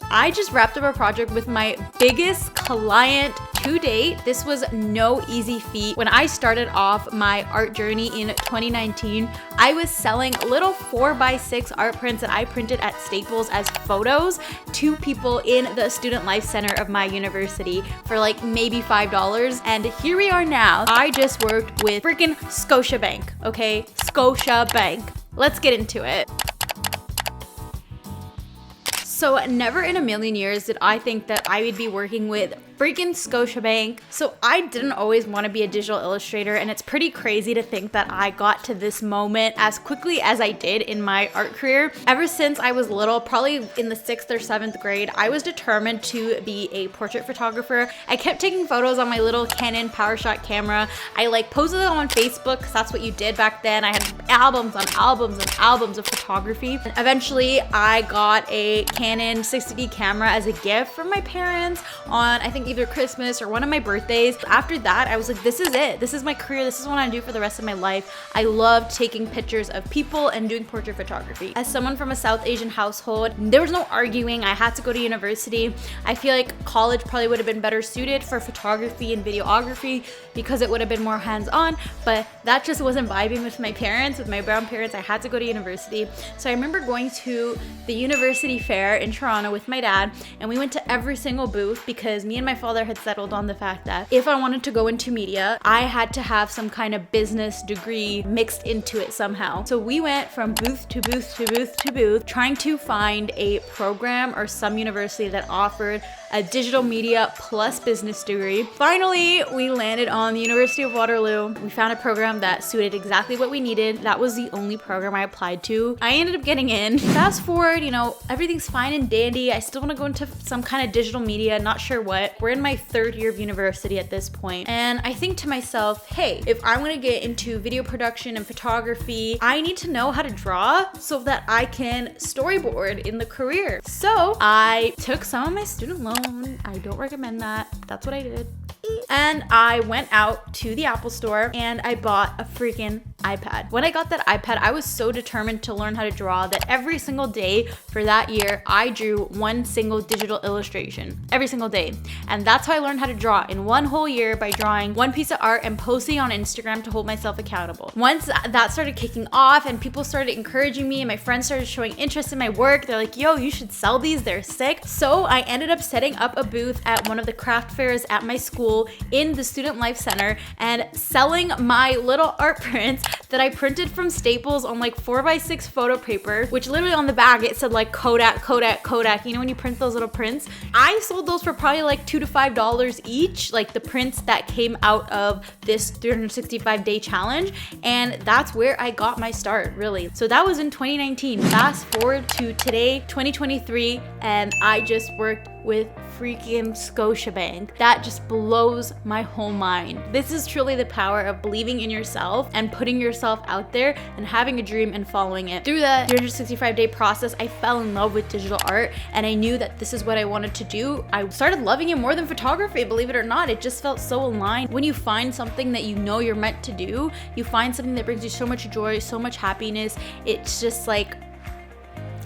I just wrapped up a project with my biggest client to date. This was no easy feat. When I started off my art journey in 2019, I was selling little 4x6 art prints that I printed at Staples as photos to people in the student life center of my university for like maybe $5. And here we are now. I just worked with freaking Scotiabank, okay? Scotiabank. Let's get into it. So never in a million years did I think that I would be working with freaking Scotiabank. So I didn't always want to be a digital illustrator, and it's pretty crazy to think that I got to this moment as quickly as I did in my art career. Ever since I was little, probably in the 6th or 7th grade, I was determined to be a portrait photographer. I kept taking photos on my little Canon PowerShot camera. I like posted them on Facebook because that's what you did back then. I had albums on albums and albums of photography. And eventually I got a Canon 60D camera as a gift from my parents on, I think, either Christmas or one of my birthdays. After that, I was like, this is it. This is my career. This is what I do for the rest of my life. I loved taking pictures of people and doing portrait photography. As someone from a South Asian household, there was no arguing. I had to go to university. I feel like college probably would have been better suited for photography and videography because it would have been more hands-on, but that just wasn't vibing with my parents, with my brown parents. I had to go to university. So I remember going to the university fair in Toronto with my dad, and we went to every single booth because me and my father had settled on the fact that if I wanted to go into media, I had to have some kind of business degree mixed into it somehow. So we went from booth to booth to booth to booth, trying to find a program or some university that offered a digital media plus business degree. Finally, we landed on the University of Waterloo. We found a program that suited exactly what we needed. That was the only program I applied to. I ended up getting in. Fast forward, everything's fine and dandy. I still want to go into some kind of digital media, not sure what. We're in my 3rd year of university at this point. And I think to myself, hey, if I want to get into video production and photography, I need to know how to draw so that I can storyboard in the career. So I took some of my student loan. I don't recommend that. That's what I did. And I went out to the Apple store and I bought a freaking iPad. When I got that iPad, I was so determined to learn how to draw that every single day for that year, I drew one single digital illustration every single day. And that's how I learned how to draw in one whole year, by drawing one piece of art and posting on Instagram to hold myself accountable. Once that started kicking off and people started encouraging me and my friends started showing interest in my work, they're like, yo, you should sell these, they're sick. So I ended up setting up a booth at one of the craft fairs at my school in the Student Life Center and selling my little art prints that I printed from Staples on like 4x6 photo paper, which literally on the back it said like Kodak, Kodak, Kodak. You know when you print those little prints? I sold those for probably like $2 to $5 each, like the prints that came out of this 365-day challenge. And that's where I got my start, really. So that was in 2019. Fast forward to today, 2023, and I just worked with freaking Scotiabank. That just blows my whole mind. This is truly the power of believing in yourself and putting yourself out there and having a dream and following it. Through the 365-day process, I fell in love with digital art and I knew that this is what I wanted to do. I started loving it more than photography, believe it or not. It just felt so aligned. When you find something that you know you're meant to do, you find something that brings you so much joy, so much happiness. It's just like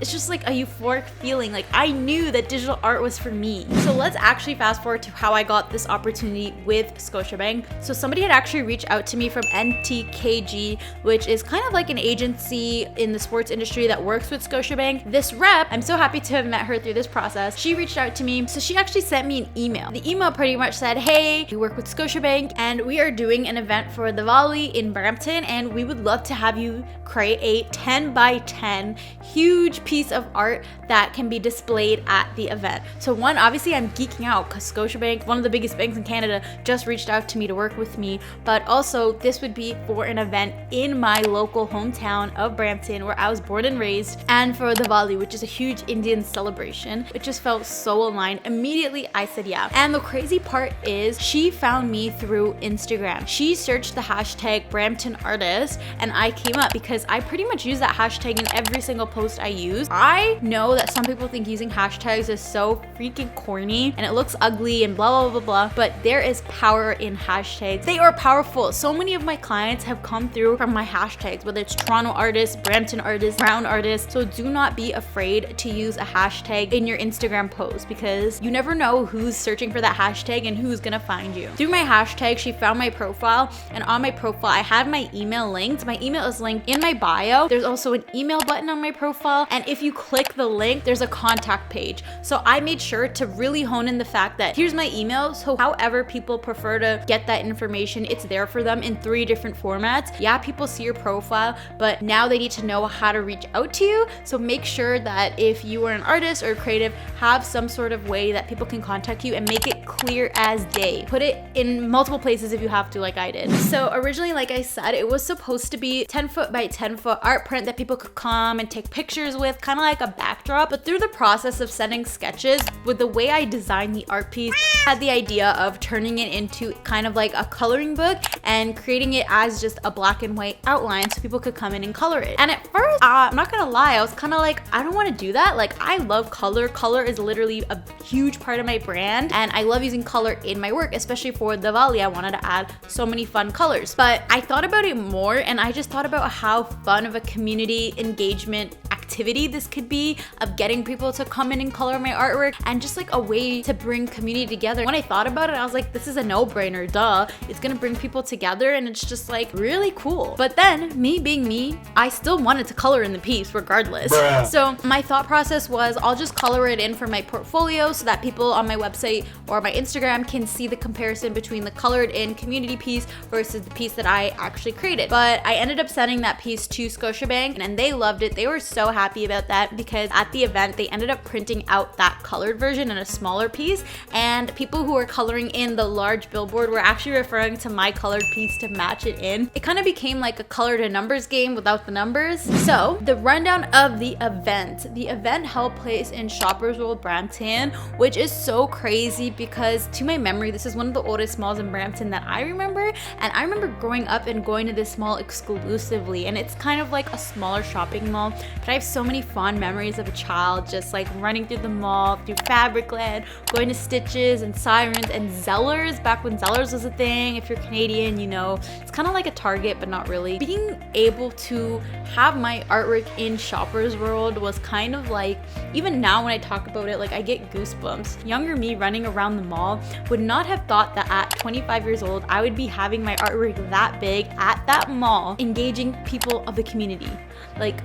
a euphoric feeling. Like I knew that digital art was for me. So let's actually fast forward to how I got this opportunity with Scotiabank. So somebody had actually reached out to me from NTKG, which is kind of like an agency in the sports industry that works with Scotiabank. This rep, I'm so happy to have met her through this process. She reached out to me. So she actually sent me an email. The email pretty much said, hey, we work with Scotiabank and we are doing an event for Diwali in Brampton and we would love to have you create a 10x10 huge piece of art that can be displayed at the event. So one, obviously I'm geeking out because Scotiabank, one of the biggest banks in Canada, just reached out to me to work with me, but also this would be for an event in my local hometown of Brampton where I was born and raised, and for Diwali, which is a huge Indian celebration. It just felt so aligned. Immediately I said yeah. And the crazy part is she found me through Instagram. She searched the hashtag Brampton artist and I came up because I pretty much use that hashtag in every single post I use. use. I know that some people think using hashtags is so freaking corny and it looks ugly and blah, blah, blah, blah, but there is power in hashtags. They are powerful. So many of my clients have come through from my hashtags, whether it's Toronto artists, Brampton artists, Brown artists. So do not be afraid to use a hashtag in your Instagram post, because you never know who's searching for that hashtag and who's gonna find you. Through my hashtag, she found my profile, and on my profile, I had my email linked. My email is linked in my bio. There's also an email button on my profile, and if you click the link, there's a contact page. So I made sure to really hone in the fact that here's my email, so however people prefer to get that information, it's there for them in 3 different formats. Yeah, people see your profile, but now they need to know how to reach out to you. So make sure that if you are an artist or creative, have some sort of way that people can contact you, and make it clear as day. Put it in multiple places if you have to, like I did. So originally, like I said, it was supposed to be 10-foot by 10-foot art print that people could come and take pictures with, kind of like a backdrop. But through the process of sending sketches, with the way I designed the art piece, I had the idea of turning it into kind of like a coloring book and creating it as just a black and white outline so people could come in and color it. And at first, I'm not gonna lie, I was kind of like, I don't want to do that. Like, I love color. Color is literally a huge part of my brand, and I love using color in my work, especially for Diwali. I wanted to add so many fun colors. But I thought about it more, and I just thought about how fun of a community engagement activity this could be, of getting people to come in and color my artwork, and just like a way to bring community together. When I thought about it, I was like, this is a no-brainer, duh. It's gonna bring people together, and it's just like really cool. But then, me being me, I still wanted to color in the piece regardless. Bruh. So my thought process was, I'll just color it in for my portfolio so that people on my website or my Instagram can see the comparison between the colored in community piece versus the piece that I actually created. But I ended up sending that piece to Scotiabank, and they loved it. They were so happy about that, because at the event, they ended up printing out that colored version in a smaller piece, and people who were coloring in the large billboard were actually referring to my colored piece to match it in. It kind of became like a color to numbers game without the numbers. So the rundown of the event. The event held place in Shoppers World, Brampton, which is so crazy because, to my memory, this is one of the oldest malls in Brampton that I remember, and I remember growing up and going to this mall exclusively, and it's kind of like a smaller shopping mall, but I have so many fond memories of a child just like running through the mall, through Fabricland, going to Stitches and Sirens and Zellers, back when Zellers was a thing. If you're Canadian, you know, it's kind of like a Target, but not really. Being able to have my artwork in Shoppers World was kind of like, even now when I talk about it, like I get goosebumps. Younger me running around the mall would not have thought that at 25 years old, I would be having my artwork that big at that mall, engaging people of the community. Like,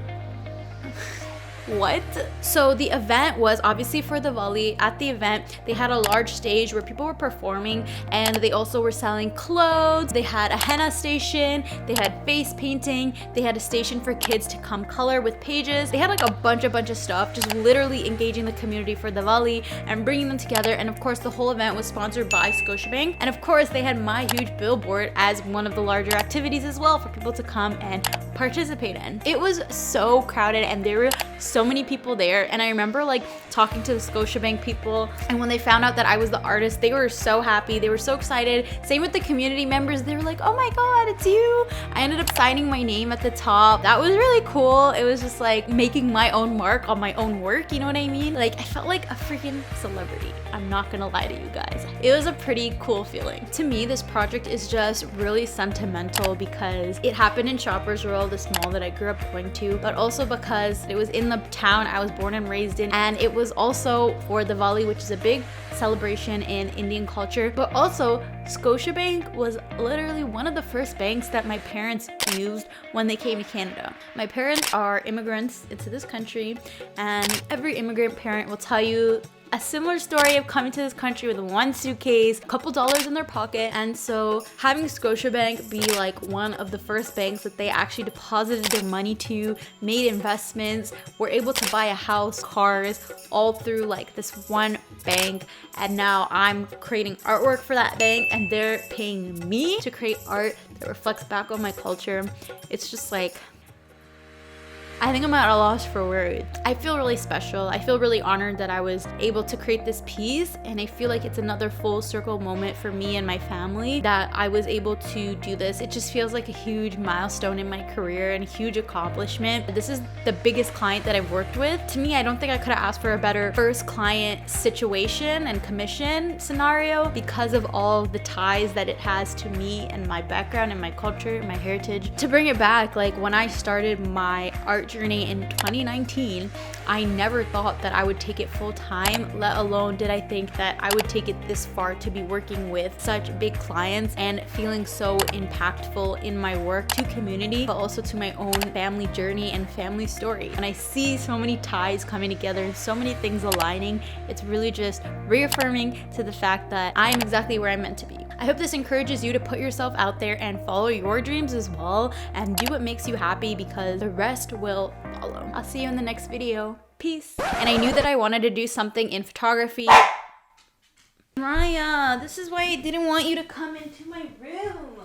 what? So the event was obviously for Diwali. At the event, they had a large stage where people were performing, and they also were selling clothes. They had a henna station, they had face painting, they had a station for kids to come color with pages. They had like a bunch of stuff, just literally engaging the community for Diwali and bringing them together. And of course, the whole event was sponsored by Scotiabank. And of course, they had my huge billboard as one of the larger activities as well for people to come and participate in. It was so crowded, and there were so many people there, and I remember like talking to the Scotiabank people, and when they found out that I was the artist, they were so happy, they were so excited. Same with the community members, they were like, oh my god, it's you. I ended up signing my name at the top. That was really cool. It was just like making my own mark on my own work, you know what I mean? Like, I felt like a freaking celebrity. I'm not gonna lie to you guys. It was a pretty cool feeling. To me, this project is just really sentimental because it happened in Shoppers World, this mall that I grew up going to, but also because it was in the town I was born and raised in, and it was also for Diwali, which is a big celebration in Indian culture. But also, Scotiabank was literally one of the first banks that my parents used when they came to Canada. My parents are immigrants into this country, and every immigrant parent will tell you a similar story of coming to this country with one suitcase, a couple dollars in their pocket. And so having Scotiabank be like one of the first banks that they actually deposited their money to, made investments, were able to buy a house, cars, all through like this one bank. And now I'm creating artwork for that bank, and they're paying me to create art that reflects back on my culture. It's just like, I think I'm at a loss for words. I feel really special. I feel really honored that I was able to create this piece, and I feel like it's another full circle moment for me and my family that I was able to do this. It just feels like a huge milestone in my career and a huge accomplishment. This is the biggest client that I've worked with. To me, I don't think I could have asked for a better first client situation and commission scenario because of all the ties that it has to me and my background and my culture, my heritage. To bring it back, like when I started my art journey in 2019, I never thought that I would take it full time, let alone did I think that I would take it this far to be working with such big clients and feeling so impactful in my work to community, but also to my own family journey and family story. And I see so many ties coming together and so many things aligning. It's really just reaffirming to the fact that I'm exactly where I'm meant to be. I hope this encourages you to put yourself out there and follow your dreams as well and do what makes you happy, because the rest will follow. I'll see you in the next video. Peace. And I knew that I wanted to do something in photography. Mariah, this is why I didn't want you to come into my room.